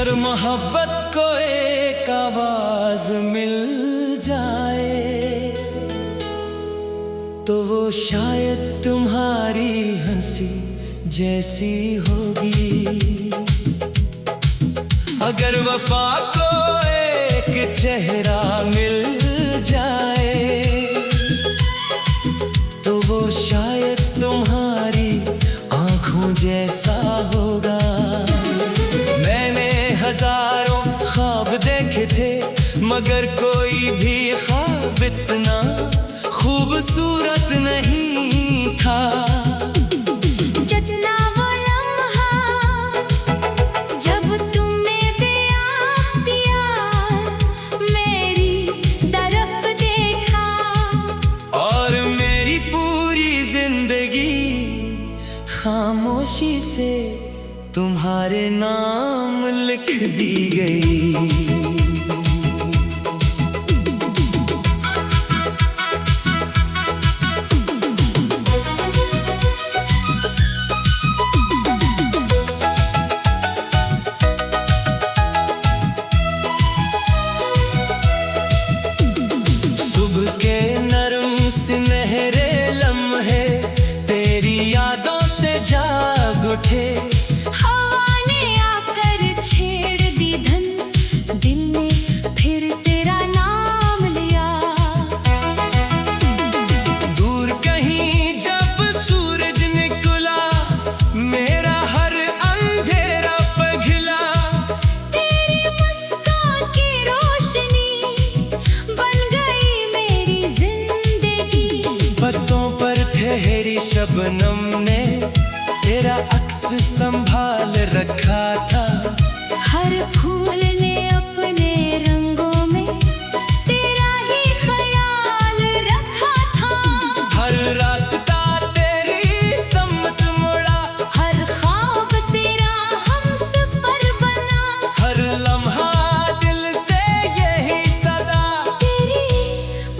अगर मोहब्बत को एक आवाज मिल जाए तो वो शायद तुम्हारी हंसी जैसी होगी। अगर वफा को एक चेहरा मिल जाए तो वो शायद तुम्हारी आंखों जैसा होगा। मैंने हजारों ख्वाब देखे थे मगर कोई भी ख्वाब इतना खूबसूरत नहीं था। जितना वो लम्हा जब तुमने प्यार मेरी तरफ देखा और मेरी पूरी जिंदगी खामोशी से तुम्हारे नाम लिख दी गई। सुबह के नरम सुनहरे लम्हे तेरी यादों से जाग उठे। हवा ने आकर छेड़ दी धन दिल ने फिर तेरा नाम लिया। दूर कहीं जब सूरज निकला मेरा हर अंधेरा पिघला। तेरी मुस्कान की रोशनी बन गई मेरी जिंदगी। पत्तों पर ठहरी शबनम ने तेरा अक्स संभाल रखा था। हर फूल ने अपने रंगों में तेरा ही ख्याल रखा था। हर रास्ता तेरी सम्मत मुड़ा हर ख्वाब तेरा हमसफर बना। हर लम्हा दिल से यही सदा। तेरी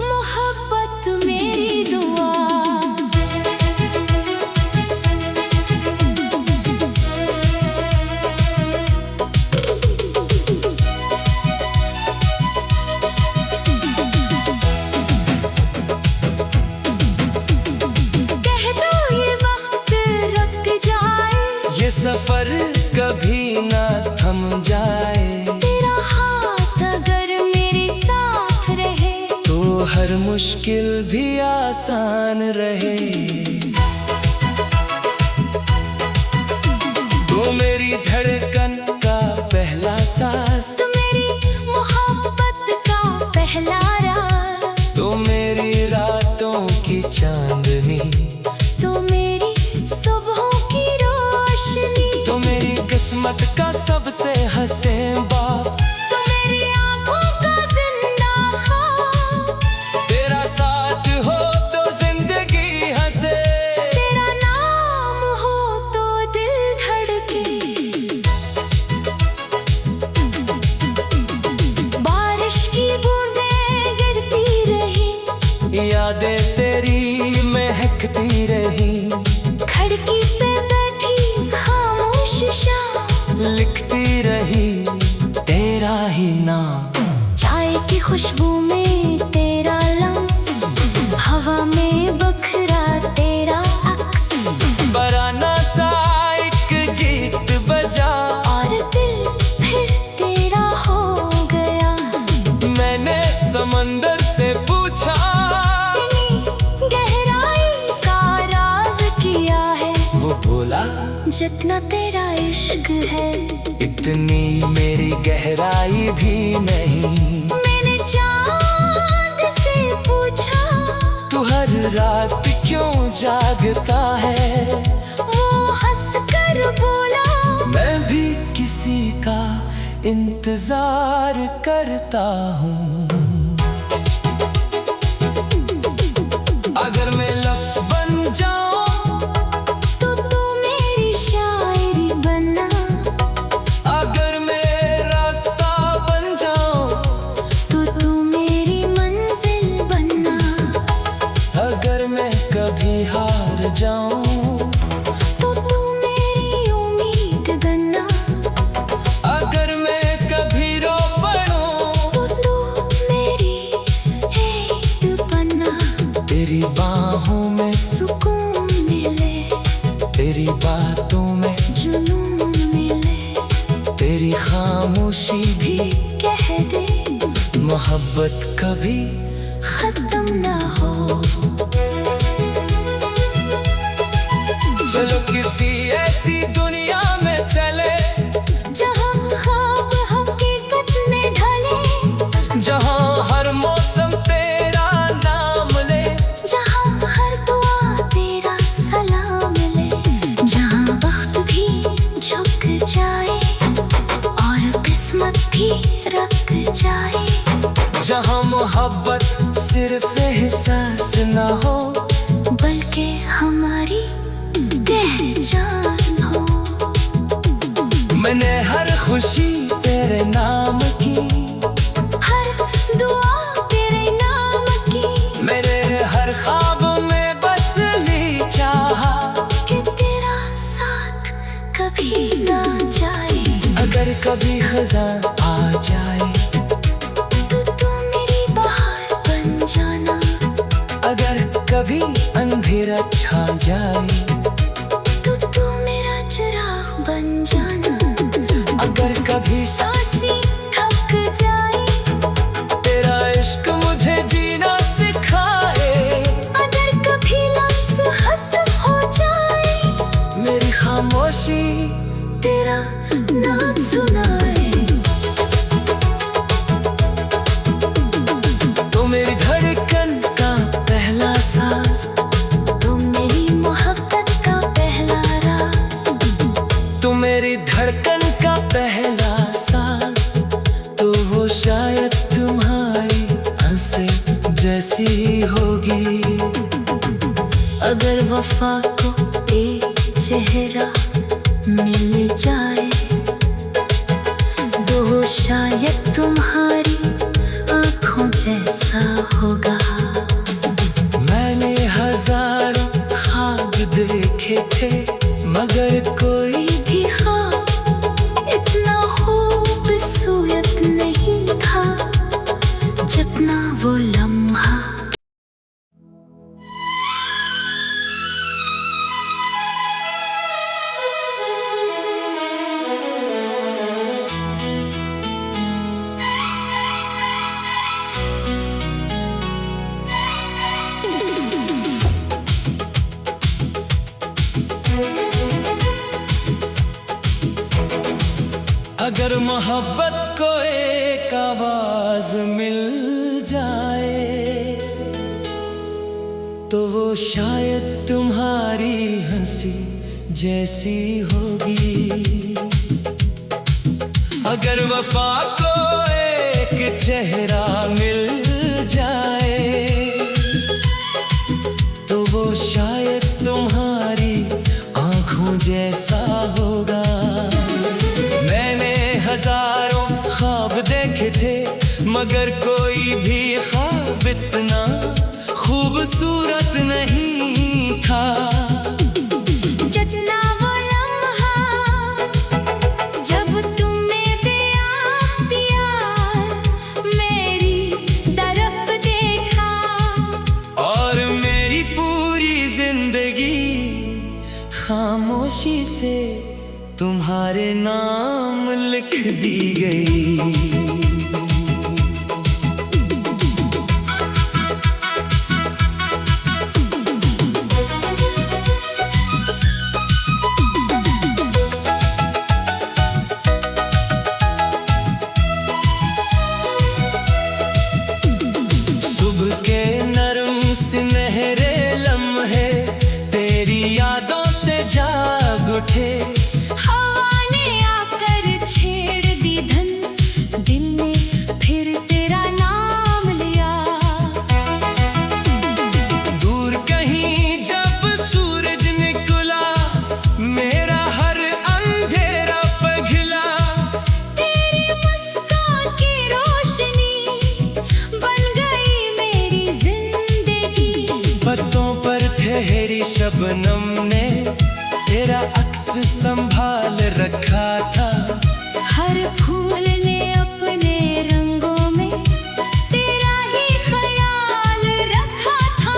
मोहब्बत मेरी दुआ। कह दो ये वक्त रुक जाए ये सफर कभी ना थम जाए। तेरा हाथ अगर मेरे साथ रहे तो हर मुश्किल भी आसान रहे। तो मेरी धड़कन का पहला सांस तो मेरी मोहब्बत का पहला राज। तो मेरी रातों की चांदनी। तो मेरी सुबहों की रोशनी। तो मेरी किस्मत का सबसे हसीन बाप। तो मेरी आंखों का जिंदा ख्वाब। तेरा साथ हो तो जिंदगी हंसे। तेरा नाम हो तो दिल धड़के। बारिश की बूंदें गिरती रही यादें तेरी महकती रही। खिड़की पे बैठी खामोश शाम लिखती रही तेरा ही नाम। चाय की खुशबू में तेरा लम्स हवा में बखरा तेरा अक्स। बराना सा एक गीत बजा और दिल फिर तेरा हो गया। मैंने समंदर से पूछा गहराई का राज किया है। वो बोला जितना तेरा इश्क है इतनी मेरी गहराई भी नहीं। मैंने चांद से पूछा तू हर रात क्यों जागता है। वो हंस कर बोला मैं भी किसी का इंतजार करता हूँ। अगर मैं लफ्ज़ बन जाऊं तो तू मेरी शायरी बना। अगर मैं रास्ता बन जाऊं तो तू मेरी मंजिल बना। अगर मैं कभी हार जाऊं तो तू मेरी उम्मीद बना। अगर मैं तेरी बाहों में सुकून मिले, तेरी बातों में जुनून मिले, तेरी खामोशी भी कह दे मोहब्बत कभी खत्म ना हो। चलो किसी ऐसी दुनिया में चले जहाँ ख्वाब हकीकत में ढले, जहाँ हर मौसम तेरा नाम ले, जहाँ हर दुआ तेरा सलाम ले, जहाँ वक्त भी झुक जाए और किस्मत भी रख जाए, जहाँ मोहब्बत सिर्फ एहसास ना हो बल्कि हमारी पहचान हो। मैंने हर खुशी तेरे नाम की, हर दुआ तेरे नाम की, मेरे हर ख्वाब में बस ली चाहा कि तेरा साथ कभी ना जाए। अगर कभी खज़ां आ जाए तो तू मेरी बहार बन जाना, अगर कभी अंधेरा छा जाए तो तू मेरा चिराग बन जाना, अगर कभी सांसें थक जाए, तेरा इश्क मुझे जीना सिखाए, अगर कभी लफ्ज़ खत्म हो जाए, मेरी खामोशी तेरा नाम सुनाए। तो मेरी धड़कन का पहला सांस, तुम मेरी मोहब्बत का पहला राज, तो मेरी धड़कन का पहला सांस, तो वो शायद तुम्हारी हंसे जैसी ही होगी। अगर वफा को एक चेहरा मिल जाए, तो वो शायद तुम्हारी आँखों जैसा होगा। मैंने हजारों ख्वाब देखे थे मगर कोई भी ख्वाब इतना खूबसूरत नहीं था जितना वो लम्हा। अगर मोहब्बत को एक आवाज मिल जाए तो वो शायद तुम्हारी हंसी जैसी होगी। अगर वफा को एक चेहरा मिल जाए तो वो शायद तुम्हारी आंखों जैसा होगा। मैंने हजारों ख्वाब देखे थे मगर कोई भी ख्वाब इतना खूबसूरत नहीं था जितना वो लम्हा जब तुमने बेअख्तियार मेरी तरफ देखा, और मेरी पूरी जिंदगी खामोशी से तुम्हारे नाम लिख दी गई। सुबह के नरम सुनहरे लम्हे तेरी यादों से जाग उठे। हवा ने आकर छेड़ दी धन, दिल ने फिर तेरा नाम लिया। दूर कहीं जब सूरज निकला मेरा हर अंधेरा पिघला। तेरी मुस्कान की रोशनी बन गई मेरी जिंदगी। पत्तों पर ठहरी शबनम ने तेरा अक्स संभाल रखा था। हर फूल ने अपने रंगों में तेरा ही ख्याल रखा था।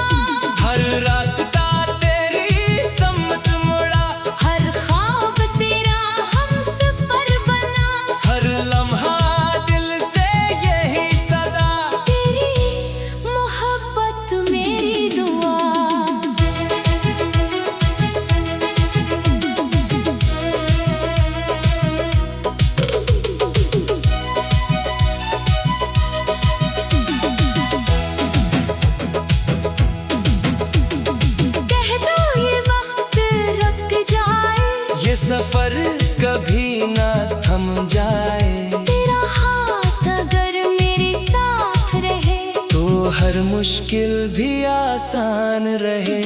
सफर कभी ना थम जाए, तेरा हाथ अगर मेरे साथ रहे तो हर मुश्किल भी आसान रहे।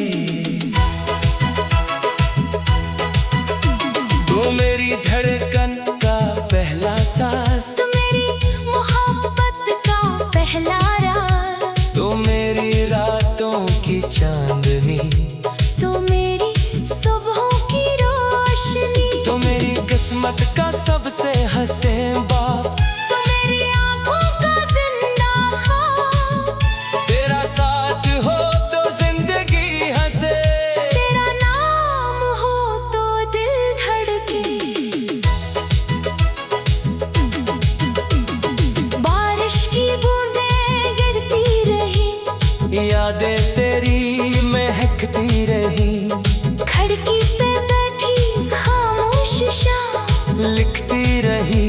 तू मेरी धड़कन का पहला सांस, तू मेरी मोहब्बत का पहला राज, तू मेरी रातों की चांदनी, तू मेरी सुबहों की रोशनी, तू मेरी किस्मत का सबसे हसीन बाप, तू मेरी आंखों का जिंदा ख्वाब। तेरा साथ हो तो जिंदगी हंसे, तेरा नाम हो तो दिल धड़के। बारिश की बूंदें गिरती रही, यादें तेरी महकती रही, खिड़की पे बैठी खामोश शाम, लिखती रही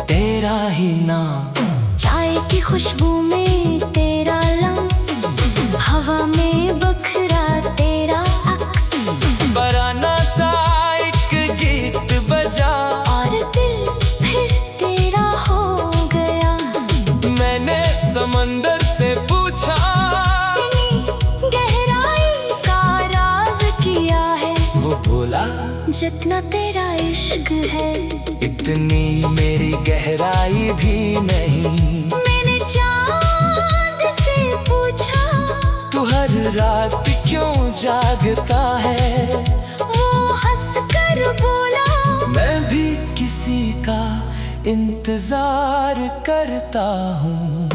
तेरा ही नाम। चाय की खुशबू में तेरा लम्स, हवा में बखरा तेरा अक्स, बराना सा एक गीत बजा, और दिल फिर तेरा हो गया। मैंने समंदर से पूछा, इतनी गहराई का राज किया है, वो बोला जितना तेरा इश्क है। इतनी मेरी गहराई भी नहीं। मैंने चांद से पूछा, तू हर रात क्यों जागता है, वो हंस कर बोला, मैं भी किसी का इंतजार करता हूँ।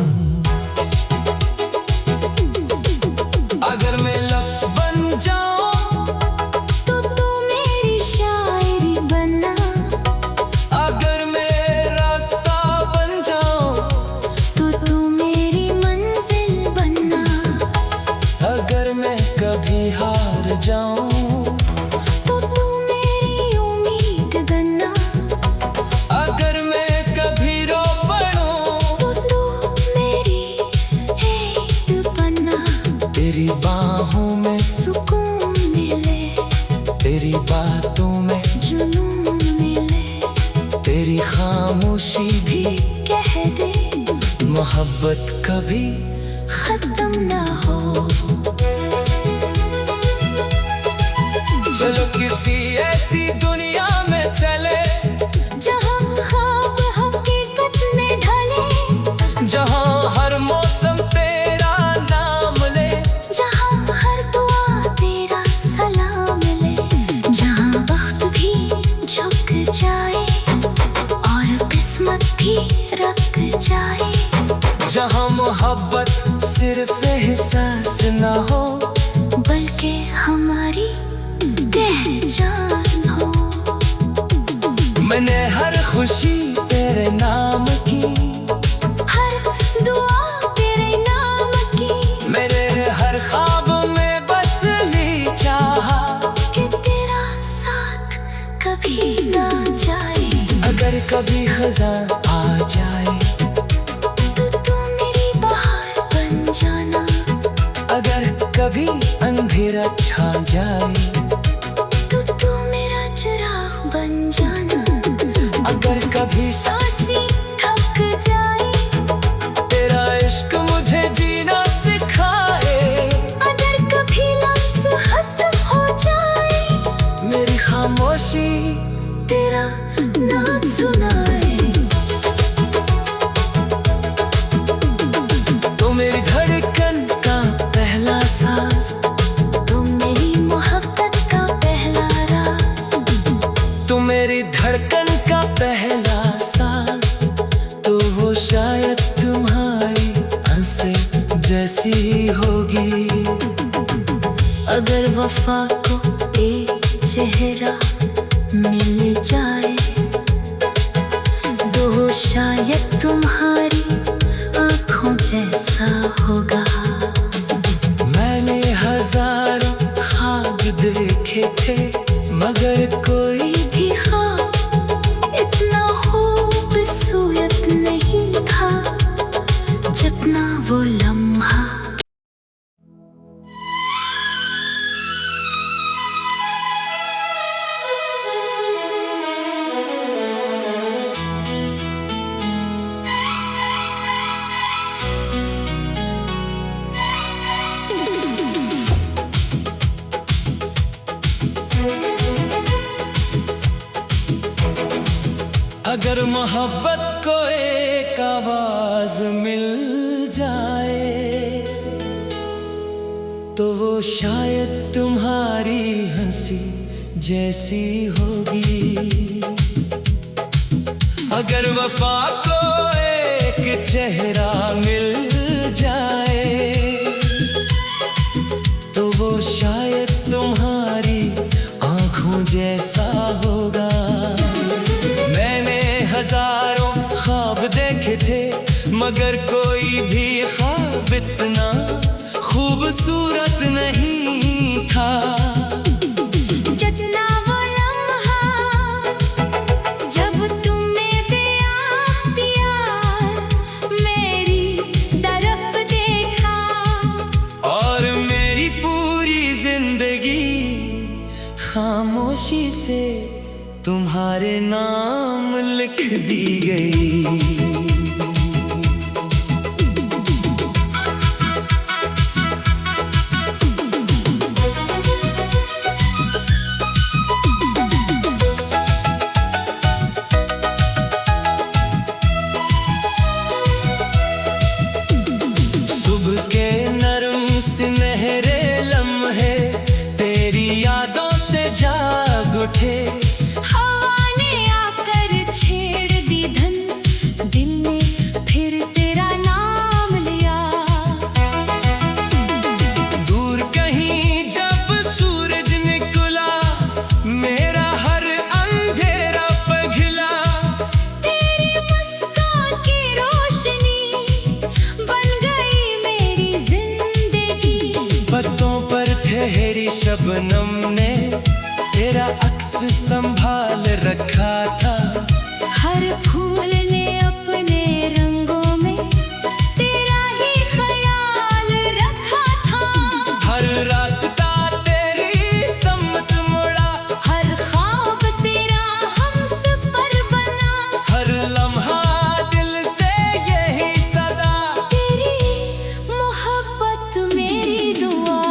अगर मैं लफ्ज बन जाऊं तो तू मेरी शायरी बना, अगर मैं रास्ता बन जाऊं तो तू मेरी मंजिल बनना, अगर मैं कभी हार जाऊं तो तू मेरी उम्मीद बनना, अगर मैं कभी रो पड़ूं तो तू मेरी हेत बनना। तेरी बाहों में सुकून मिले, तेरी बातों में जुनून मिले, तेरी खामोशी भी कह दे मोहब्बत कभी खत्म ना हो। चलो किसी ऐसी दुनिया में चले, जहाँ ख्वाब हकीकत में ढले, जहाँ हर मौसम तेरा नाम ले, जहाँ हर दुआ तेरा सलाम ले, जहाँ वक्त भी झुक जाए और किस्मत भी रख जाए, जहाँ मोहब्बत सिर्फ एहसास ना हो, बल्कि हमारी पहचान हो। मैंने हर खुशी तेरे नाम की, हर दुआ तेरे नाम की, मेरे हर ख्वाब में बस ली चाहा, कि तेरा साथ कभी ना जाए। अगर कभी खजा आ जाए तो तू मेरी बहार बन जाना, अगर कभी अंधेरा छा जाए तो तू मेरा चिराग बन जाना, अगर कभी सांसें थक जाए, तेरा इश्क मुझे जीना सिखाए, अगर कभी लफ्ज़ खत्म हो जाए, मेरी खामोशी तेरा नाम सुनाए। तो मेरी धड़कन का पहला सांस, तुम मेरी मोहब्बत का पहला राज, तो मेरी धड़कन का पहला सांस, तो वो शायद तुम्हारी आंखें जैसी होगी। अगर वफा को एक चेहरा मिल जाए, तो शायद तुम्हारी आँखों जैसा होगा। मैंने हजारों ख्वाब देखे थे, मगर कोई भी ख्वाब इतना खूबसूरत नहीं था, जितना वो लम्हा। अगर मोहब्बत को एक आवाज मिल जाए तो वो शायद तुम्हारी हंसी जैसी होगी। अगर वफा को एक चेहरा मिल जाए तो वो शायद तुम्हारी आंखों जैसा होगा। मैंने हजारों ख्वाब देखे थे मगर कोई भी ख्वाब इतना खूबसूरत नहीं था। जितना वो लम्हा जब तुमने बेअख्तियार मेरी तरफ देखा और मेरी पूरी जिंदगी खामोशी से तुम्हारे नाम लिख दी गई। सुबह के नरम सुनहरे लम्हे तेरी यादों से जाग उठे। हवा ने आकर छेड़ दी धन दिल ने फिर तेरा नाम लिया। दूर कहीं जब सूरज निकला मेरा हर अंधेरा पिघला। तेरी मुस्कान की रोशनी बन गई मेरी जिंदगी। पत्तों पर ठहरी शबनम ने तेरा अक्स संभाल रखा था। हर फूल ने अपने रंगों में तेरा ही ख्याल रखा था। हर रास्ता तेरी सम्मत मुड़ा हर ख्वाब तेरा हमसफर बना। हर लम्हा दिल से यही सदा। तेरी मोहब्बत मेरी दुआ।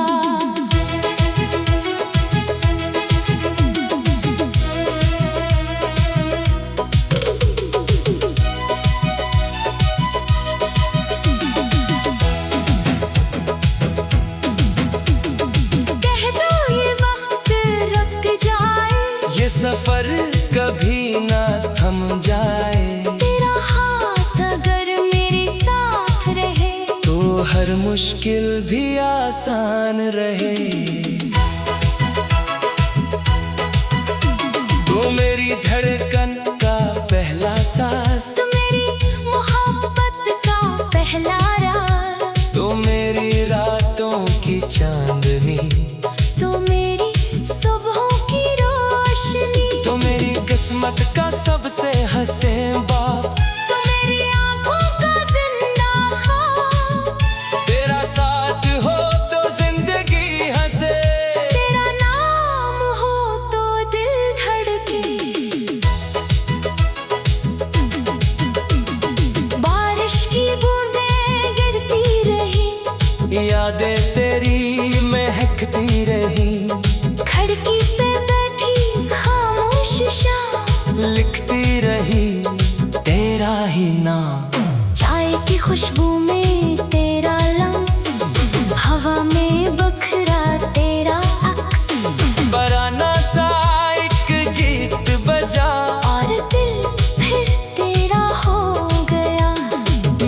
कह दो ये वक्त रुक जाए ये सफर कभी ना थम जाए। तेरा हाथ अगर मेरे साथ रहे तो हर मुश्किल भी आसान रहे। तो मेरी धड़कन का पहला सांस तो मेरी मोहब्बत का पहला राज। तो मेरी रातों की चांदनी तो मेरी सुबहों की रोशनी। तो मेरी किस्मत का सबसे हंसे बाप। तो मेरी आंखों का जिंदा ख्वाब। तेरा साथ हो तो जिंदगी हंसे। तेरा नाम हो तो दिल धड़के। बारिश की बूंदें गिरती रही यादें तेरी महकती रही। खिड़की पे बैठी खामोश शाम लिखती रही तेरा ही नाम। चाय की खुशबू में तेरा लम्स हवा में बखरा तेरा अक्स। बराना सा एक गीत बजा और दिल फिर तेरा हो गया।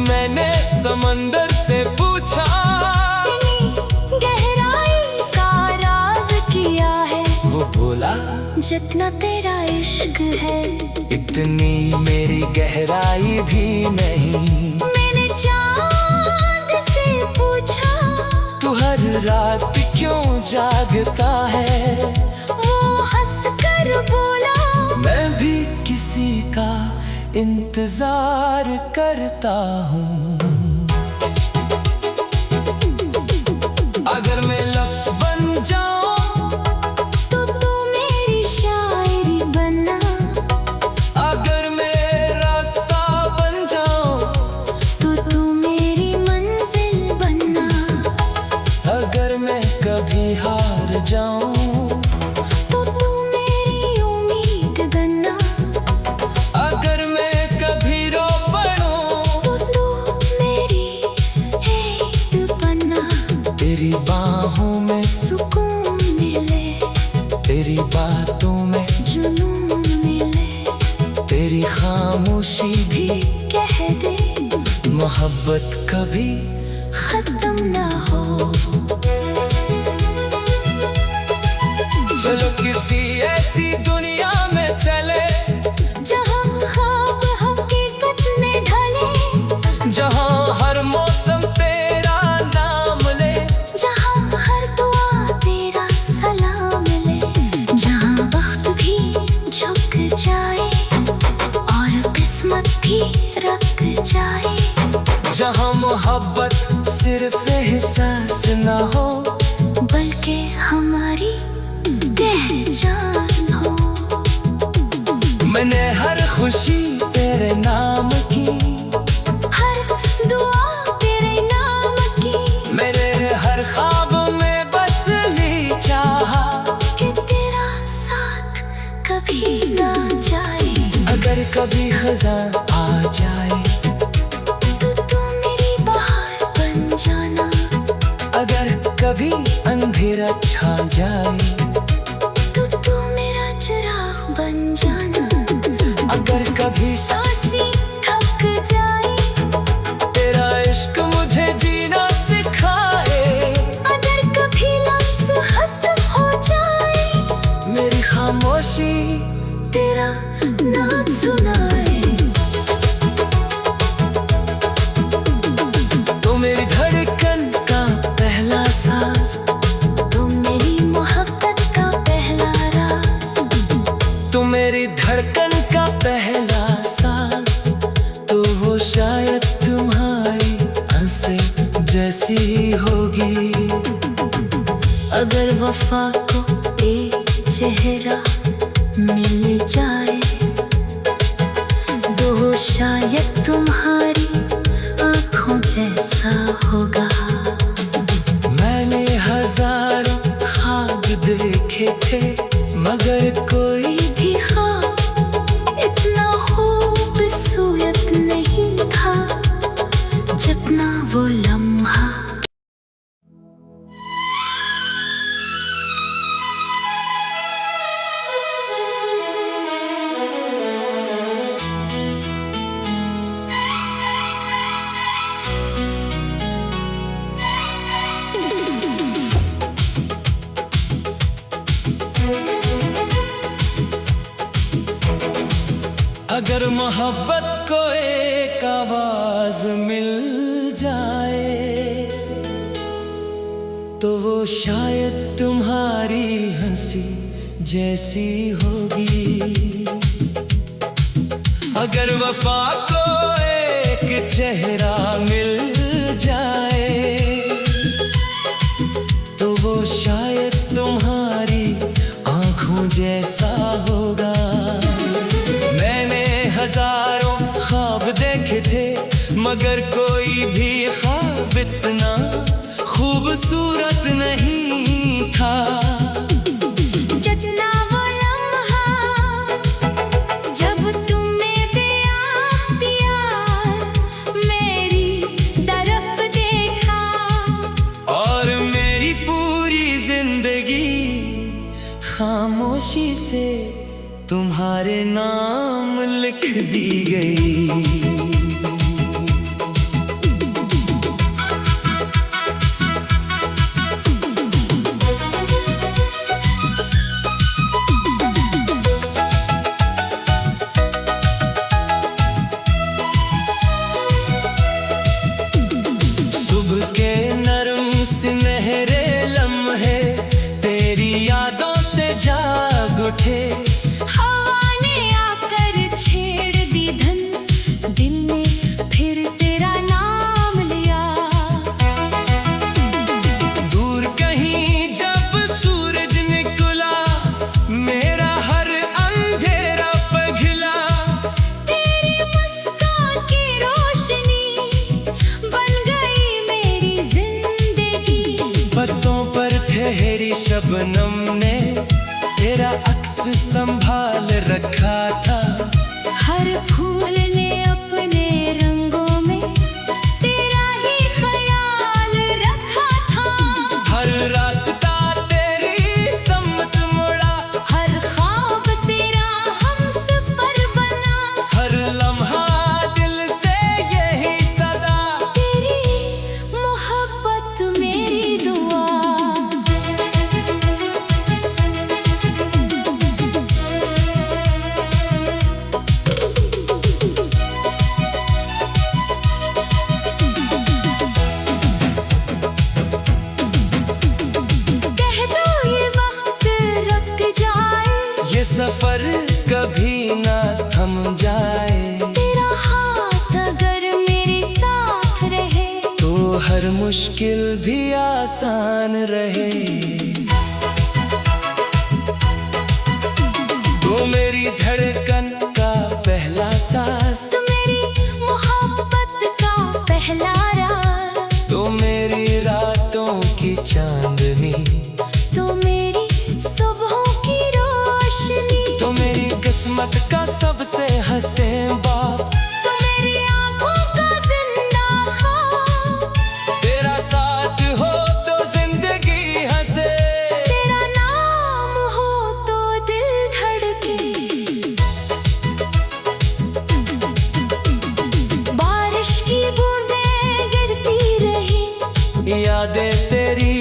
मैंने समंदर से पूछा इतनी गहराई का राज किया है वो बोला जितना तेरा इश्क है। इतनी मेरी गहराई भी नहीं। मैंने चांद से पूछा तू हर रात क्यों जागता है। वो हंस कर बोला मैं भी किसी का इंतजार करता हूँ। अगर मैं लफ्ज बन जाऊं तो तू मेरी शायरी बना। अगर मैं रास्ता बन जाऊं तो तू मेरी मंजिल बनना। अगर मैं कभी हार जाऊं तो तू मेरी उम्मीद बनना। अगर मैं बाहों में सुकून मिले, तेरी बातों में जुनून मिले, तेरी खामोशी भी कह दे मोहब्बत कभी खत्म ना हो। चलो किसी ऐसी दुनिया में चले जहाँ ख्वाब हकीकत में ढले, जहाँ हर मौसम तेरा नाम ले, जहाँ हर दुआ तेरा सलाम ले, जहाँ वक्त भी झुक जाए और किस्मत भी रख जाए, जहाँ मोहब्बत सिर्फ एहसास न हो बल्कि हमारी पहचान हो। मैंने हर खुशी तेरे नाम की, हर दुआ तेरे नाम की, मेरे हर ख्वाब में बस ली चाहा कि तेरा साथ कभी ना जाए। अगर कभी खज़ां आ जाए तो तू मेरी बहार बन जाना, अगर कभी अंधेरा छा जाए तो तू मेरा चिराग बन जाना, अगर कभी सांसें थक जाए, तेरा इश्क मुझे जीना सिखाए, अगर कभी लफ्ज़ खत्म हो जाए, मेरी खामोशी तेरा नाम सुनाए। तो मेरी धड़कन का पहला सांस, तो मेरी मोहब्बत का पहला राज, तो मेरी धड़कन का पहला सांस, तो वो शायद तुम्हारी आंखें जैसी होगी। अगर वफा को एक चेहरा मिल जाए, तो शायद तुम्हारी आँखों जैसा होगा। मैंने हजारों ख्वाब देखे थे मगर कोई भी ख्वाब इतना खूबसूरत नहीं था जितना वो लम्हा। अगर मोहब्बत को एक आवाज मिल जाए तो वो शायद तुम्हारी हंसी जैसी होगी। अगर वफा को एक चेहरा मिल जाए तो वो शायद तुम्हारी आंखों जैसा होगा। मैंने हजारों ख्वाब देखे थे मगर कोई भी ख्वाब इतना खूबसूरत नहीं था जितना वो लम्हा जब तुमने प्यार मेरी तरफ देखा, और मेरी पूरी जिंदगी खामोशी से तुम्हारे नाम लिख दी गई। सुबह के नरम सुनहरे लम्हे तेरी यादों से जाग उठे। हवा ने आकर छेड़ दी धन, दिल ने फिर तेरा नाम लिया। दूर कहीं जब सूरज निकला मेरा हर अंधेरा पिघला। तेरी मुस्कान की रोशनी बन गई मेरी जिंदगी। पत्तों पर ठहरी शबनम ने तेरा अक्स संभाल रखा था। हर फूल ने अपने रंगों में तेरा ही ख्याल रखा था। हर सफर कभी ना थम जाए, तेरा हाथ अगर मेरे साथ रहे तो हर मुश्किल भी आसान रहे। तू मेरी धड़कन का पहला सांस, तू मेरी मोहब्बत का पहला राज, तू मेरी रातों की चांदनी, तू मेरी सुबहों की रोशनी, तू मेरी किस्मत का सबसे हसीन बाप, तू मेरी आँखों का जिंदा ख्वाब। तेरा साथ हो तो जिंदगी हंसे, तेरा नाम हो तो दिल धड़के। बारिश की बूंदें गिरती रही, यादें तेरी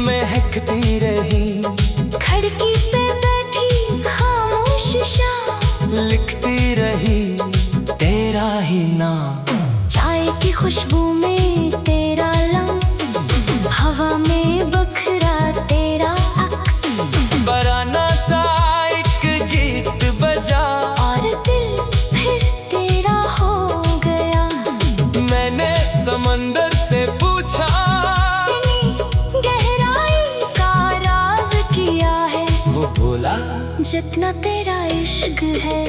महकती रही, खिड़की पे बैठी खामोश शाम, लिखती रही तेरा ही नाम। चाय की खुशबू में तेरा लम्स, हवा में बखरा तेरा अक्स, बराना सा एक गीत बजा, और दिल फिर तेरा हो गया। मैंने समंदर से पूछा, गहराई का राज किया है, वो बोला जितना तेरा इश्क है।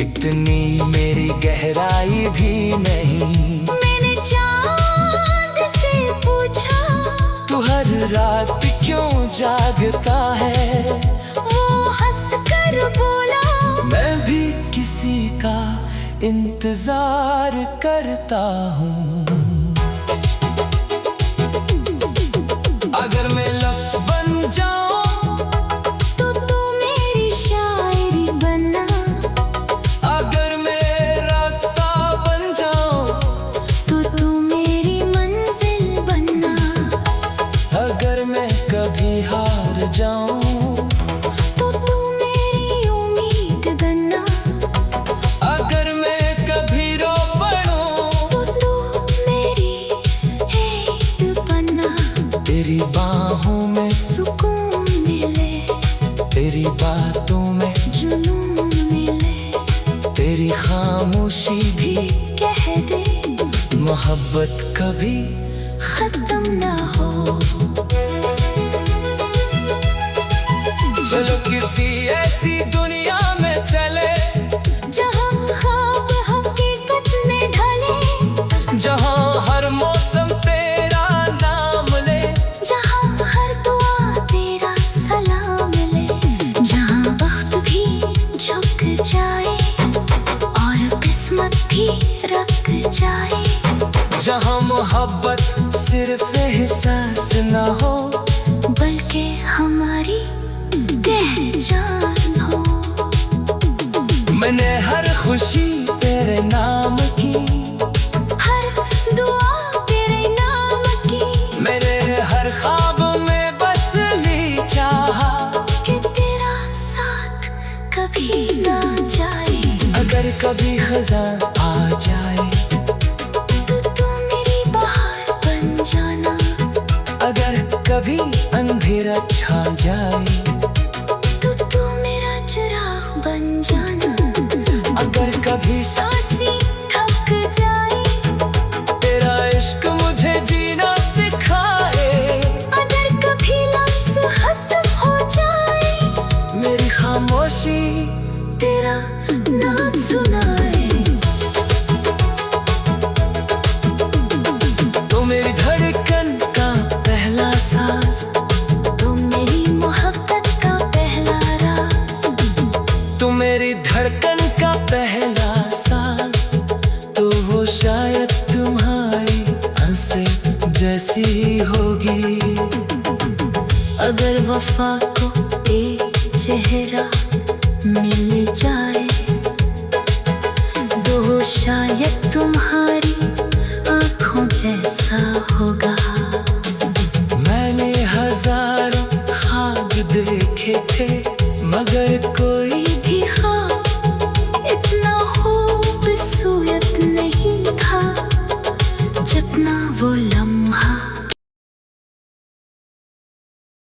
इतनी मेरी गहराई भी नहीं। मैंने चांद से पूछा, तू हर रात क्यों जागता है, वो हंस कर बोला, मैं भी किसी का इंतजार करता हूँ। अगर मैं लफ्ज़ बन जाऊं, तो तू मेरी शायरी बना, अगर मैं रास्ता बन जाऊं, तो तू मेरी मंजिल बना, अगर मैं कभी हार जाऊं, तो तू मेरी उम्मीद बना, अगर मैं कभी रो पड़ूं, तो तू मेरी हेत बना। तेरी बाहों में सुकून मिले, तेरी बातों में, जुनून मिले, तेरी खामोशी भी कह दे मोहब्बत कभी खत्म ना हो। चलो किसी ऐसी दुनिया में चले, जहाँ ख्वाब हकीकत में ढले, जहाँ हर मौसम तेरा नाम ले, जहाँ हर दुआ तेरा सलाम ले, जहाँ वक्त भी झुक जाए और किस्मत भी रख जाए, जहाँ मोहब्बत सिर्फ एहसास न हो, बल्कि हमारी पहचान हो। मैंने हर खुशी तेरे नाम की, हर दुआ तेरे नाम की, मेरे हर ख्वाब में बस ली चाहा, कि तेरा साथ कभी ना जाए। अगर कभी खज़ां आ जाए, तो तू मेरी बहार बन जाना, अगर कभी अंधेरा छा जाए, तो तू मेरा चिराग बन जाना, अगर कभी सांसें थक जाए, तेरा इश्क मुझे जीना सिखाए, अगर कभी लफ्ज़ खत्म हो जाए, मेरी खामोशी तेरा नाम सुनाए। तो मेरी धड़कन का पहला सांस, तुम मेरी मोहब्बत का पहला राज, तू मेरी धड़कन का पहला सांस, तो वो शायद तुम्हारी आंखें जैसी होगी। अगर वफा को एक चेहरा मिल जाए, तो शायद तुम्हारी आँखों जैसा होगा। मैंने हजारों ख्वाब देखे थे, मगर